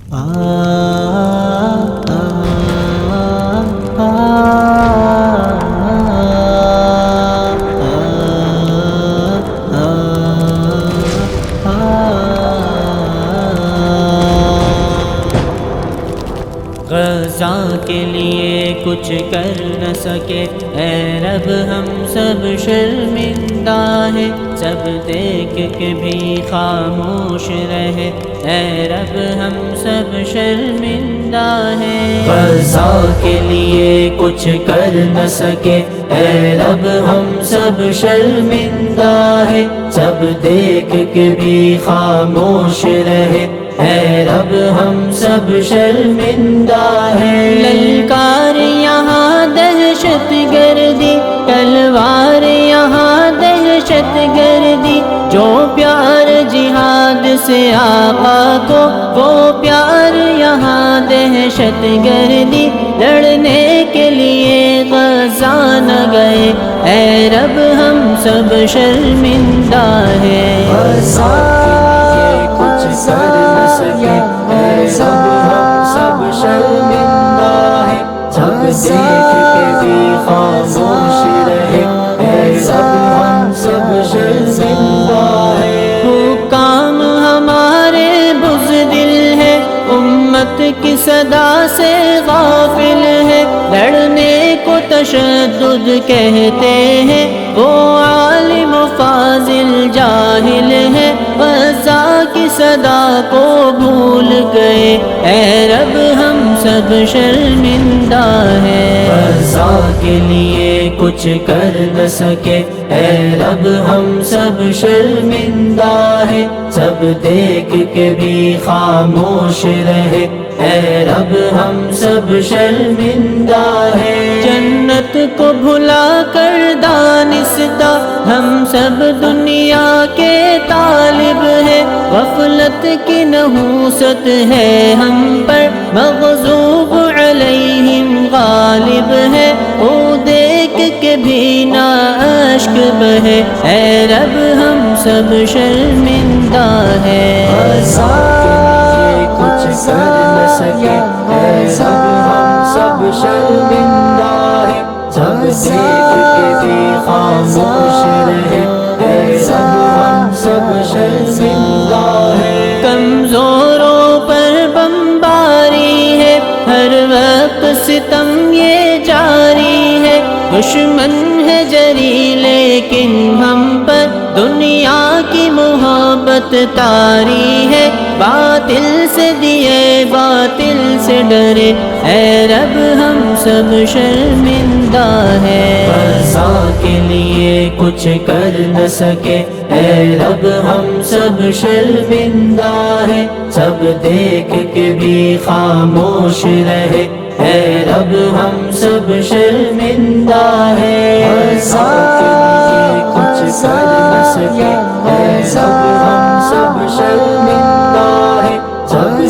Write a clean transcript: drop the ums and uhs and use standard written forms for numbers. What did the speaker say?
غزہ کے لیے کچھ کر نہ سکے اے رب ہم سب شرمندہ ہیں، سب دیکھ کے بھی خاموش رہے اے رب ہم سب شرمندہ ہیں۔ غزہ کے لیے کچھ کر نہ سکے اے رب ہم سب شرمندہ ہیں، سب دیکھ کے بھی خاموش رہے اے رب ہم سب شرمندہ ہیں۔ للکار یہاں دہشت گردی، تلوار یہاں دہشت گردی، جو پیار جہاد سے آقا کو وہ پیار یہاں دہشت گردی، لڑنے کے لیے غزہ نہ گئے اے رب ہم سب شرمندہ ہیں۔ کچھ کر نہ سکے اے رب ہم سب شرمندہ ہیں، سب دیکھ کے بھی خاموش رہے اے رب ہم سب شرمندہ ہیں۔ حکام ہمارے بزدل ہے، امت کی صدا سے غافل ہے، لڑنے کو تشدد کہتے ہیں، وہ عالم و فاضل جاہل ہے، غزہ کی صدا کو بھول گئے اے رب ہم سب شرمندہ ہیں۔ غزہ کے لیے کچھ کر نہ سکے اے رب ہم سب شرمندہ ہیں، سب دیکھ کے بھی خاموش رہے اے رب ہم سب شرمندہ ہیں۔ جنت کو بھلا کر دانستہ ہم سب دنیا کے طالب ہیں، غفلت کی نحوست ہے ہم پر، مغضوب علیہم غالب ہے، وہ دیکھ کے بھی نہ اشک بہے اے رب ہم سب شرمندہ ہیں۔ کچھ کر نہ سکے اے رب ہم سب شرمندہ ہیں، سب دیکھ کے بھی خاموش رہے اے رب ہم سب شرمندہ ہیں۔ کمزوروں پر بمباری ہے، ہر وقت ستم یہ جاری ہے، دشمن ہے جری لیکن ہم پر دنیا کی محبت طاری ہے، باطل سے دیے باطل سے ڈرے اے رب ہم سب شرمندہ ہیں۔ غزہ کے لیے کچھ کر نہ سکے اے رب ہم سب شرمندہ ہیں، سب دیکھ کے بھی خاموش رہے اے رب ہم سب شرمندہ ہیں۔ غزہ کے لیے کچھ کر نہ سکے اے رب ہم سب شرمندہ ہیں، سب